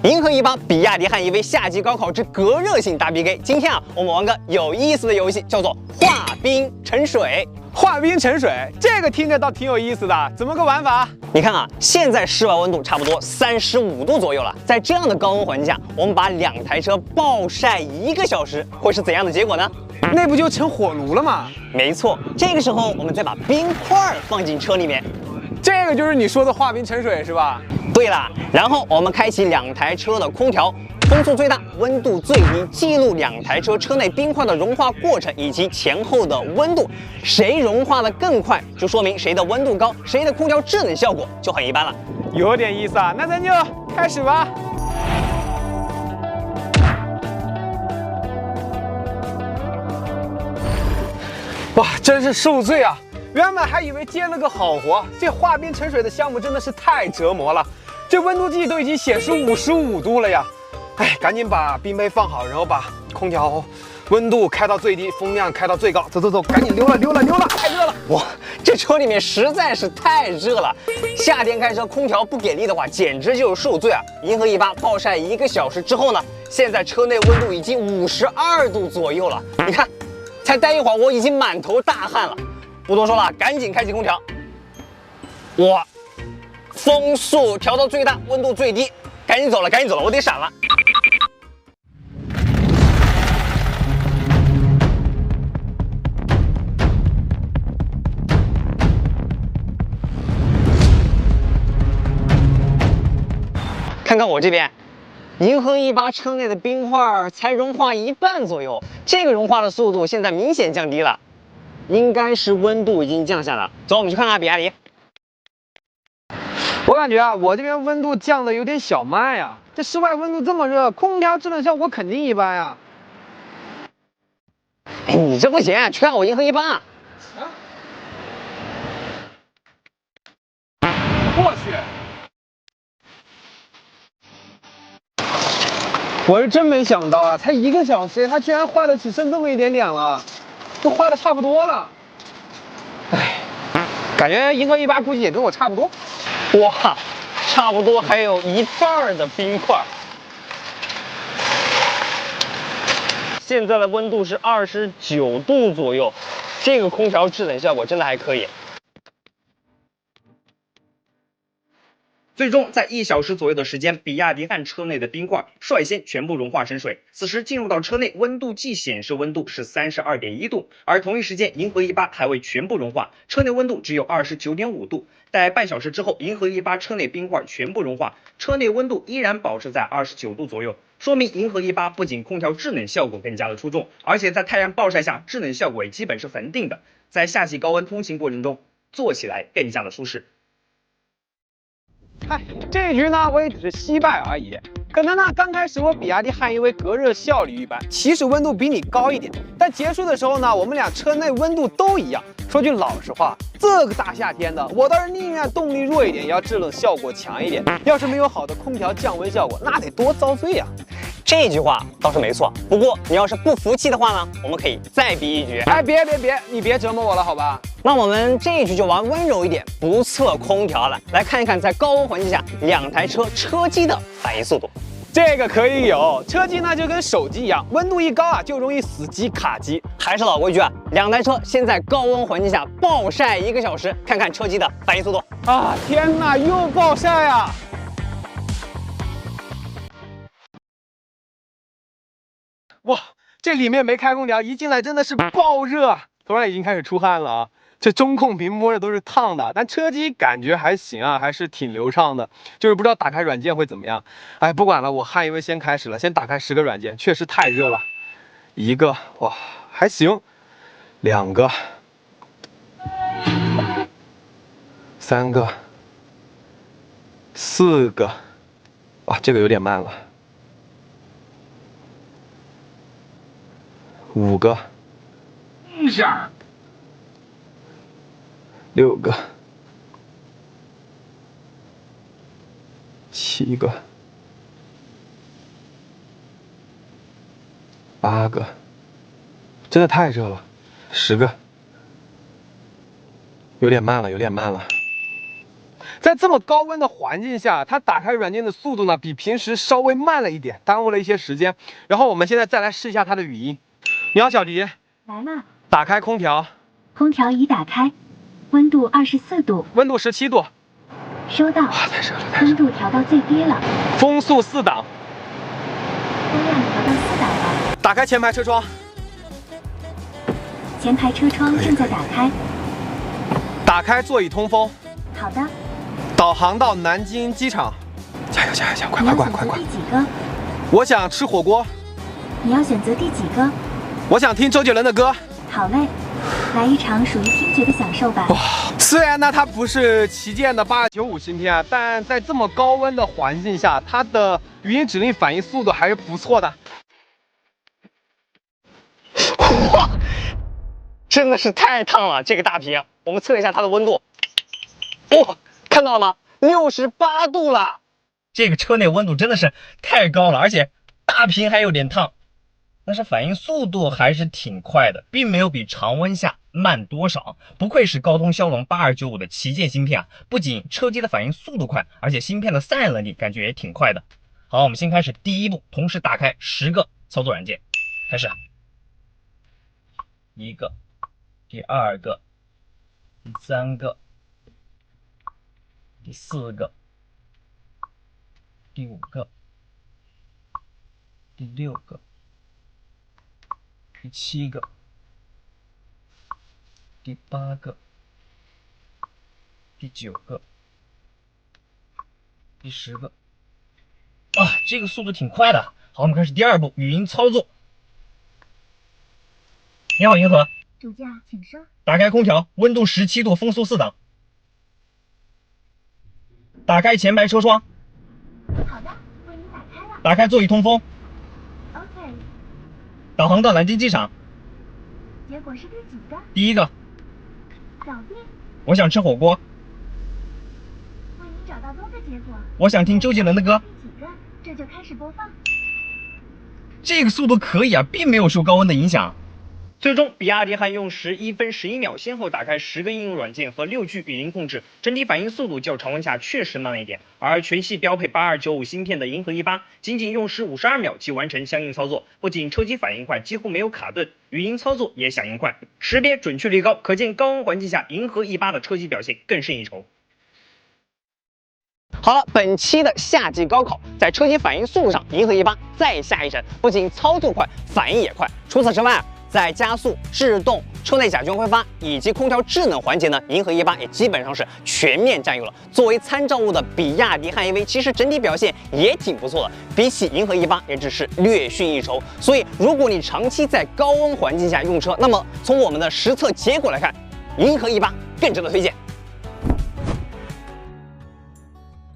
银河1.8比亚迪汉 EV 夏季高考之隔热性大 PK。今天我们玩个有意思的游戏，叫做化冰沉水。化冰沉水，这个听着倒挺有意思的，怎么个玩法？你看现在室外温度差不多35度左右了，在这样的高温环境下，我们把2台车暴晒1个小时，会是怎样的结果呢？那不就成火炉了吗？没错，这个时候我们再把冰块放进车里面。这个就是你说的化冰沉水是吧？对了，然后我们开启2台车的空调，风速最大，温度最低，记录2台车车内冰块的融化过程以及前后的温度，谁融化的更快，就说明谁的温度高，谁的空调制冷效果就很一般了。有点意思啊，那咱就开始吧。哇，真是受罪啊！原本还以为接了个好活，这化冰沉水的项目真的是太折磨了。这温度计都已经显示55度了呀！哎，赶紧把冰杯放好，然后把空调温度开到最低，风量开到最高。走走走，赶紧溜了，太热了！哇，这车里面实在是太热了，夏天开车空调不给力的话，简直就是受罪啊！银河1.8暴晒1个小时之后呢，现在车内温度已经52度左右了。你看，才待一会儿，我已经满头大汗了。不多说了，赶紧开启空调。哇，风速调到最大，温度最低，赶紧走了，我得闪了。看看我这边，银河1.8车内的冰块才融化1半左右，这个融化的速度现在明显降低了。应该是温度已经降下了。走，我们去看看比亚迪。我感觉啊，我这边温度降的有点小慢呀。这室外温度这么热，空调制冷效果肯定一般呀。哎，你这不行，去看我银河1.8。啊！我去！我是真没想到啊，才1个小时，它居然化的只剩这么一点点了。都化的差不多了，哎，感觉银河1.8估计也跟我差不多。哇，差不多还有1半的冰块。现在的温度是29度左右，这个空调制冷效果真的还可以。最终在1小时左右的时间，比亚迪汉车内的冰块率先全部融化成水。此时进入到车内，温度计显示温度是32.1度，而同一时间银河1.8还未全部融化，车内温度只有29.5度。待半小时之后，银河1.8车内冰块全部融化，车内温度依然保持在29度左右，说明银河1.8不仅空调制冷效果更加的出众，而且在太阳暴晒下制冷效果也基本是恒定的，在夏季高温通勤过程中坐起来更加的舒适。哎，这局呢我也只是惜败而已。可能呢刚开始我比亚迪汉 EV 隔热效率一般，起始温度比你高一点，但结束的时候呢，我们俩车内温度都一样。说句老实话，这个大夏天的，我倒是宁愿动力弱一点，也要制冷效果强一点。要是没有好的空调降温效果，那得多遭罪呀！这句话倒是没错，不过你要是不服气的话呢，我们可以再比一局。哎，别，你别折磨我了，好吧？那我们这一局就玩温柔一点，不测空调了，来看一看在高温环境下2台车车机的反应速度。这个可以有，车机呢就跟手机一样，温度一高啊就容易死机卡机。还是老规矩啊，2台车先在高温环境下暴晒1个小时，看看车机的反应速度。啊，天哪，又暴晒啊！哇，这里面没开空调，一进来真的是爆热，突然已经开始出汗了啊！这中控屏摸着都是烫的，但车机感觉还行啊，还是挺流畅的，就是不知道打开软件会怎么样。哎，不管了，我汉 EV 先开始了，先打开10个软件，确实太热了。1个，哇，还行；2个；3个；4个，哇，这个有点慢了。5个，1下；6个；7个；8个，真的太热了；10个，有点慢了。在这么高温的环境下，它打开软件的速度呢，比平时稍微慢了一点，耽误了一些时间。然后我们现在再来试一下它的语音。你好，小迪。来了。打开空调。空调已打开，温度24度，温度17度。收到。哇，太热了，温度调到最低了。风速4档。风量调到4档了。打开前排车窗。前排车窗正在打开。打开座椅通风。好的。导航到南京机场。加油加油加油！快！第几个？我想吃火锅。你要选择第几个？我想听周杰伦的歌。好嘞，来一场属于听觉的享受吧。哇，虽然呢它不是旗舰的8295芯片啊，但在这么高温的环境下，它的语音指令反应速度还是不错的。哇，真的是太烫了！这个大屏，我们测一下它的温度。哇，看到了吗？68度了！这个车内温度真的是太高了，而且大屏还有点烫。但是反应速度还是挺快的，并没有比常温下慢多少。不愧是高通骁龙8295的旗舰芯片啊！不仅车机的反应速度快，而且芯片的散热能力感觉也挺快的。好，我们先开始第一步，同时打开10个操作软件，开始。1个，第2个，第3个，第4个，第5个，第6个。第7个，第8个，第9个，第10个。啊，这个速度挺快的。好，我们开始第2步，语音操作。你好，银河。主驾，请说。打开空调，温度17度，风速4档。打开前排车窗。好的，为你打开了。打开座椅通风。OK。导航到南京机场。结果是第几个？第1个。搞定。我想吃火锅。为你找到多个结果。我想听周杰伦的歌。第几个？这就开始播放。这个速度可以啊，并没有受高温的影响。最终，比亚迪汉用11分11秒，先后打开10个应用软件和6G 语音控制，整体反应速度较常温下确实慢了一点。而全系标配8295芯片的银河E8，仅仅用时52秒即完成相应操作，不仅车机反应快，几乎没有卡顿，语音操作也响应快，识别准确率高，可见高温环境下银河E8的车机表现更胜一筹。好了，本期的夏季高考，在车机反应速度上，银河E8再下一城，不仅操作快，反应也快。除此之外，在加速、制动、车内甲醛挥发以及空调智能环节呢，银河E8也基本上是全面占有了。作为参照物的比亚迪汉 EV， 其实整体表现也挺不错的，比起银河E8也只是略逊一筹。所以，如果你长期在高温环境下用车，那么从我们的实测结果来看，银河E8更值得推荐。